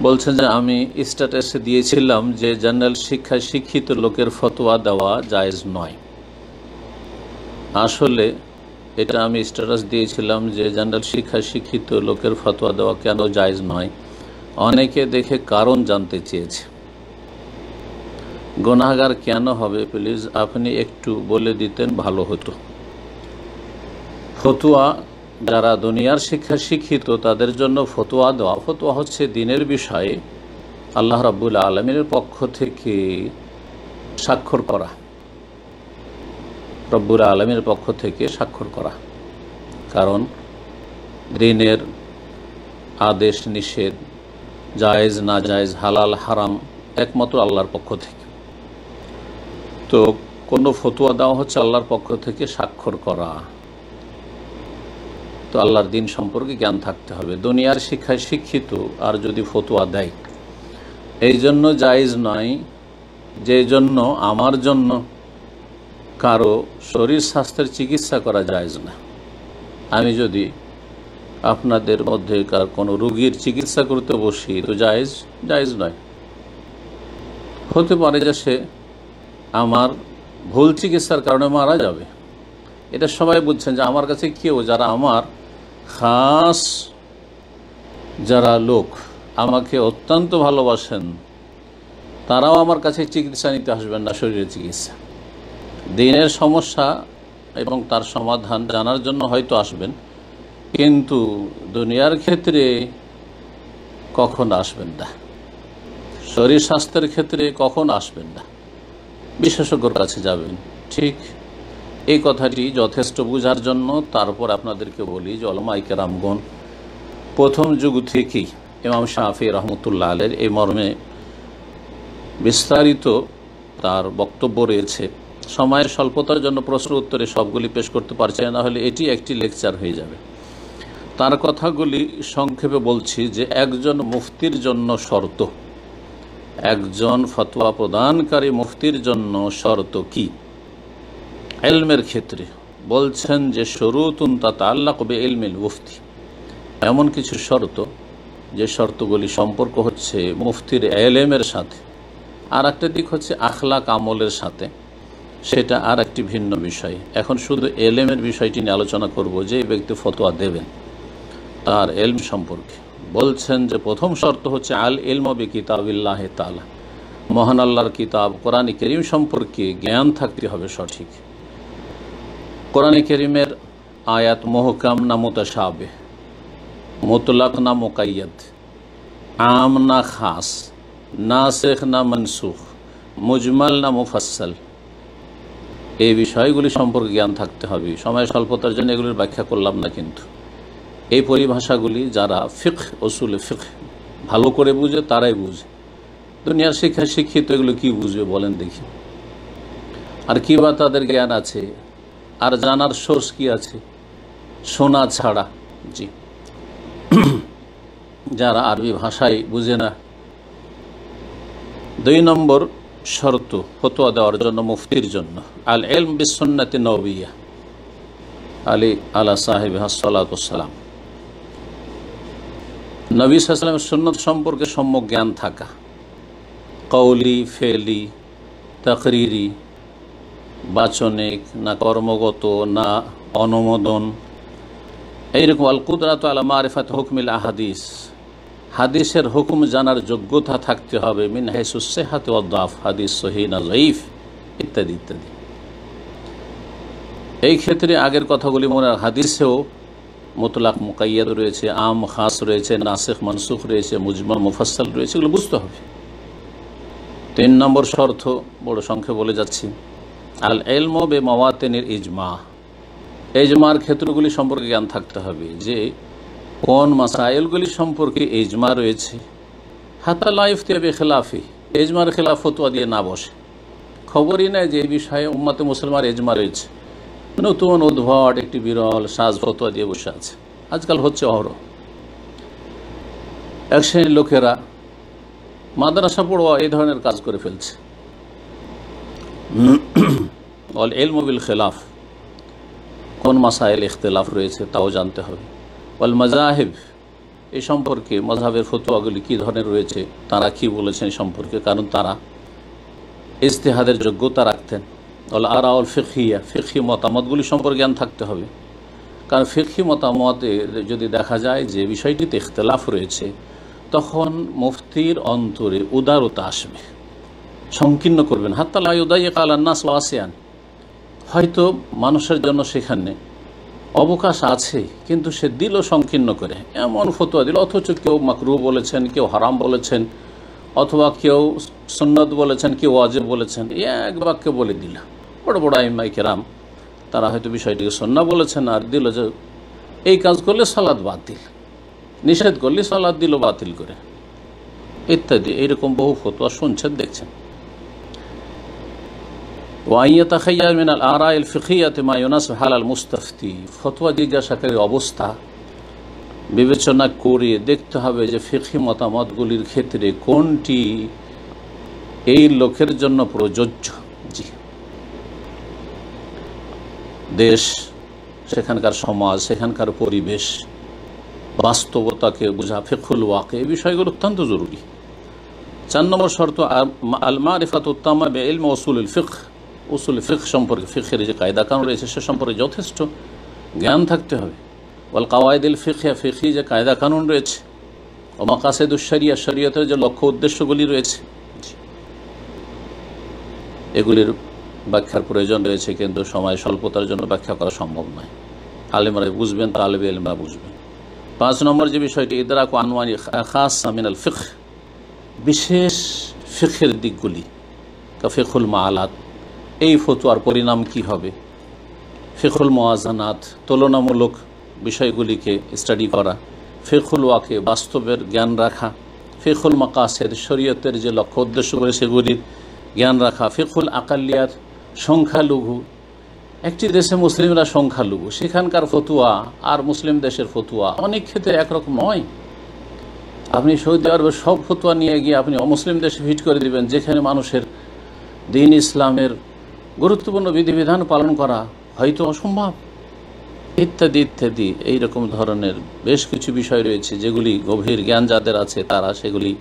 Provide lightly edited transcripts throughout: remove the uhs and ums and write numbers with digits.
বলছেন যে আমি স্ট্যাটাসে দিয়েছিলাম যে জেনারেল শিক্ষায় শিক্ষিত লোকের ফতোয়া দেওয়া জায়েজ নয়। আসলে এটা আমি স্ট্যাটাস দিয়েছিলাম যে জেনারেল শিক্ষায় শিক্ষিত লোকের ফতোয়া দেওয়া কেন জায়েজ নয়, অনেকে দেখে কারণ জানতে চেয়েছে। গুনাহগার কেন হবে, প্লিজ আপনি একটু বলে দিতেন ভালো হতো। ফতোয়া যারা দুনিয়ার শিক্ষা শিক্ষিত তাদের জন্য ফতোয়া দেওয়া, ফতোয়া হচ্ছে দিনের বিষয়ে আল্লাহ রাব্বুল আলামিনের পক্ষ থেকে স্বাক্ষর করা, রব্বুল আলামিনের পক্ষ থেকে স্বাক্ষর করা। কারণ দিনের আদেশ নিষেধ, জায়েজ না জায়েজ, হালাল হারাম একমাত্র আল্লাহর পক্ষ থেকে। তো কোনো ফতোয়া দেওয়া হচ্ছে আল্লাহর পক্ষ থেকে স্বাক্ষর করা। তো আল্লাহর দিন সম্পর্কে জ্ঞান থাকতে হবে। দুনিয়ার শিক্ষায় শিক্ষিত আর যদি ফতোয়া দেয়, এই জন্য জায়েজ নয় যে জন্য আমার জন্য কারো শরীর স্বাস্থ্যের চিকিৎসা করা জায়েজ না। আমি যদি আপনাদের মধ্যে কার কোনো রোগীর চিকিৎসা করতে বসি তো জায়েজ নয়। হতে পারে যে সে আমার ভুল চিকিৎসার কারণে মারা যাবে। এটা সবাই বুঝছেন যে আমার কাছে কেউ যারা আমার খাস যারা লোক আমাকে অত্যন্ত ভালোবাসেন তারাও আমার কাছে চিকিৎসা নিতে আসবেন না, শরীরের চিকিৎসা। দিনের সমস্যা এবং তার সমাধান জানার জন্য হয়তো আসবেন, কিন্তু দুনিয়ার ক্ষেত্রে কখন আসবেন না, শরীর স্বাস্থ্যের ক্ষেত্রে কখন আসবেন না, বিশেষজ্ঞর কাছে যাবেন। ঠিক এই কথাটি যথেষ্ট বোঝার জন্য তারপর আপনাদেরকে বলি যে উলামায়ে কেরামগণ প্রথম যুগ থেকেই ইমাম শাফি রহমতুল্লাহ আলাইহির এই মর্মে বিস্তারিত তার বক্তব্য রয়েছে। সময়ের স্বল্পতার জন্য প্রশ্ন উত্তরে সবগুলি পেশ করতে পারছি না, হলে এটি একটি লেকচার হয়ে যাবে। তার কথাগুলি সংক্ষেপে বলছি যে একজন মুফতির জন্য শর্ত, একজন ফতোয়া প্রদানকারী মুফতির জন্য শর্ত কি ইলমের ক্ষেত্রে। বলছেন যে শুরুতুন তাতাআল্লাকু বিইলমিল মুফতি, এমন কিছু শর্ত যে শর্তগুলি সম্পর্ক হচ্ছে মুফতির ইলমের সাথে, আর একটা দিক হচ্ছে আখলাক আমলের সাথে, সেটা আর একটি ভিন্ন বিষয়। এখন শুধু ইলমের বিষয়টি নিয়ে আলোচনা করব যে এই ব্যক্তি ফতোয়া দেবেন তার ইলম সম্পর্কে। বলছেন যে প্রথম শর্ত হচ্ছে আল ইলমু বিকিতাবিল্লাহ তাআলা, মহান আল্লাহর কিতাব কোরআন কারীম সম্পর্কে জ্ঞান থাকতে হবে সঠিক। কোরআন কারীমের আয়াত মুহকাম না মুতাশাবিহ, মুতলাক না মুকাইয়াদ, আম না খাস, নাসিখ না মনসুখ, মুজমাল না মুফাসসাল, এই বিষয়গুলি সম্পর্কে জ্ঞান থাকতে হবে। সময় স্বল্পতার জন্য এগুলির ব্যাখ্যা করলাম না, কিন্তু এই পরিভাষাগুলি যারা ফিকহ উসুলে ফিকহ ভালো করে বুঝে তারাই বুঝে। দুনিয়ার শিক্ষা শিক্ষিত এগুলো কি বুঝবে বলেন দেখি? আর কি বা তাদের জ্ঞান আছে, আর জানার সোর্স কি আছে শোনা ছাড়া? জি, যারা আরবি ভাষায় বুঝে না। 2 নম্বর শর্ত ফতোয়া দেওয়ার জন্য মুফতির জন্য আল ইলম বিসুন্নতি নববিয়্যাহ আলী আলা সাহিবিহা সাল্লাতু ওয়াসসালাম, নবী সাল্লাল্লাহু আলাইহি ওয়াসাল্লামের সুন্নাত সম্পর্কে সম্যক জ্ঞান থাকা, কওলি ফেলি তাকরিরি, বাচনিক না কর্মগত না অনুমোদন, এইরকম আল কুদরাতু আলা মারিফাত হুকমিল আহাদিস, হাদিসের হুকুম জানার যোগ্যতা থাকতে হবে, মিন হাইসুস সিহহাত ওয়াদ দাফ, হাদিস সহিহ না যঈফ ইত্যাদি ইত্যাদি। এই ক্ষেত্রে আগের কথাগুলি মনে, হাদিসেও মুতলাক মুকাইয়াদ রয়েছে, আম খাস রয়েছে, নাসিখ মনসুখ রয়েছে, মুজমাল মুফাসসাল রয়েছে, এগুলো বুঝতে হবে। 3 নম্বর শর্ত বড় সংখ্যে বলে যাচ্ছি, আল ইলমু বিমাওয়াতিনিল ইজমা, ইজমার ক্ষেত্রগুলি সম্পর্কে জ্ঞান থাকতে হবে যে কোন মাসাইলগুলি সম্পর্কে ইজমা রয়েছে। হাত্তা লা ইফতি বিখিলাফি, ইজমার খেলাফ ফতোয়া দিয়ে না বসে। খবরই নাই যে এই বিষয়ে উম্মতে মুসলমানের ইজমা রয়েছে, নতুন উদ্ভট একটি বিরল সাজ ফতোয়া দিয়ে বসে আছে। আজকাল হচ্ছে অহরহ। এক শ্রেণীর লোকেরা মাদ্রাসা পড়ুয়া এই ধরনের কাজ করে ফেলছে। অল ইলমু বিল খিলাফ, কোন মাসাইল ইখতিলাফ রয়েছে তাও জানতে হবে। ওয়াল মাযাহিব, এই সম্পর্কে মাযহাবের ফতোয়াগুলি কী ধরনের রয়েছে, তারা কি বলেছেন এই সম্পর্কে, কারণ তারা ইজতিহাদের যোগ্যতা রাখতেন। আরাউল ফিকহিয়া, ফিকহি মতামতগুলি সম্পর্কে জ্ঞান থাকতে হবে, কারণ ফিকহি মতামতে যদি দেখা যায় যে বিষয়টিতে ইখতিলাফ রয়েছে, তখন মুফতির অন্তরে উদারতা আসবে, সংকীর্ণ করবেন। হাত্তা লা ইউদাইয়িক আলান নাস ওয়াসিআন, হয়তো মানুষের জন্য সেখানে অবকাশ আছে, কিন্তু সে দিল সংকীর্ণ করে, এমন ফতোয়া দিল, অথচ কেউ মাকরুহ বলেছেন, কেউ হারাম বলেছেন, অথবা কেউ সুন্নত বলেছেন, কেউ ওয়াজিব বলেছেন, এক বাক্যে বলে দিল। বড় বড় আইম্মায়ে কেরাম তারা হয়তো বিষয়টিকে সুন্নাহ বলেছেন, আর দিল যে এই কাজ করলে সালাত বাতিল, নিষেধ করলে সালাত দিল বাতিল করে, ইত্যাদি। এইরকম বহু ফতোয়া শুনছেন, দেখছেন। ওয়াইয়াতাখাইয়ার মিনাল আরাইল ফিকহিয়াতি মা ইউনাসিব হালাল মুস্তাফতি, ফতোয়া জিজ্ঞাসাকারীর অবস্থা বিবেচনা করে দেখতে হবে যে ফিকহি মতামতগুলির ক্ষেত্রে কোনটি এই লোকের জন্য প্রযোজ্য। জি, দেশ, সেখানকার সমাজ, সেখানকার পরিবেশ, বাস্তবতাকে বোঝা, ফিকহুল ওয়াকি, এই বিষয়গুলো অত্যন্ত জরুরি। 4 নম্বর শর্ত আল মারিফাতুত তাম্মা বিইলমি উসুলুল ফিকহ, উসুল ফিকহ সম্পর্কে, ফিকহের যে কায়দা কানুন রয়েছে সে সম্পর্কে যথেষ্ট জ্ঞান থাকতে হবে। ওয়াল কাওয়াইদুল ফিকহিয়া, ফিকহি যে কায়দা কানুন রয়েছে, ও মাকাসিদুশ শরিয়া, শরীয়তের যে লক্ষ্য উদ্দেশ্যগুলি রয়েছে, এগুলির ব্যাখ্যার প্রয়োজন রয়েছে, কিন্তু সময় স্বল্পতার জন্য ব্যাখ্যা করা সম্ভব নয়। আলেমরা বুঝবেন, তালেবে ইলমরা বুঝবেন। 5 নম্বর যে বিষয়টি, ইদরাকু আনওয়ানি খাসা মিনাল ফিকহ, বিশেষ ফিকহের দিকগুলি, কা ফিকহুল মাআলাত, এই ফতোয়ার পরিণাম কি হবে, ফিকহুল মুওয়াজানাত, তুলনামূলক বিষয়গুলিকে স্টাডি করা, ফিকহুল ওয়াকি, বাস্তবের জ্ঞান রাখা, ফিকহুল মাকাসিদ, শরীয়তের যে লক্ষ্য উদ্দেশ্যগুলি সেগুলির জ্ঞান রাখা, ফিকহুল আকালিয়াত, সংখ্যালঘু, একটি দেশে মুসলিমরা সংখ্যালঘু, সেখানকার ফতোয়া আর মুসলিম দেশের ফতোয়া অনেক ক্ষেত্রে একরকম নয়। আপনি সৌদি আরবের সব ফতোয়া নিয়ে গিয়ে আপনি অমুসলিম দেশে ফিট করে দিবেন, যেখানে মানুষের দিন ইসলামের গুরুত্বপূর্ণ বিধিবিধান পালন করা হয়তো অসম্ভব, ইত্যাদি ইত্যাদি। এইরকম ধরনের বেশ কিছু বিষয় রয়েছে যেগুলি গভীর জ্ঞান যাদের আছে তারা সেগুলি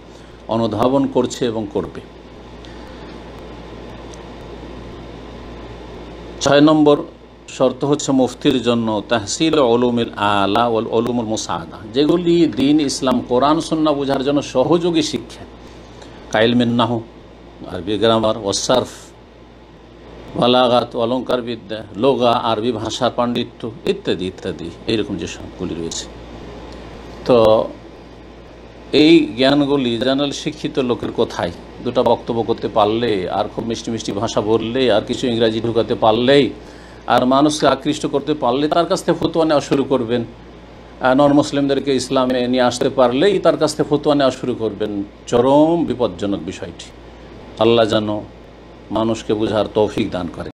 অনুধাবন করছে এবং করবে। 6 নম্বর শর্ত হচ্ছে মুফতির জন্য তাহসিল উলুমিল আলা ওয়াল উলুমুল মুসাআদা, যেগুলি দিন ইসলাম কোরআন সুন্নাহ বোঝার জন্য সহযোগী শিক্ষা, কাইলমিন নাহু, আরবি গ্রামার, ও সারফ, বালাগাত, অলঙ্কার বিদ্যা, লোগা, আরবি ভাষার পাণ্ডিত্য, ইত্যাদি ইত্যাদি, এইরকম যে সবগুলি রয়েছে। তো এই জ্ঞানগুলি জানালে শিক্ষিত লোকের কোথায়, দুটো বক্তব্য করতে পারলে, আর খুব মিষ্টি মিষ্টি ভাষা বললে, আর কিছু ইংরাজি ঢুকাতে পারলেই, আর মানুষকে আকৃষ্ট করতে পারলে তার কাছ থেকে ফতোয়া নেওয়া শুরু করবেন, নন মুসলিমদেরকে ইসলামে নিয়ে আসতে পারলেই তার কাছ থেকে ফতোয়া নেওয়া শুরু করবেন। চরম বিপজ্জনক বিষয়টি। আল্লাহ যেন মানুষকে বুঝার তৌফিক দান করে।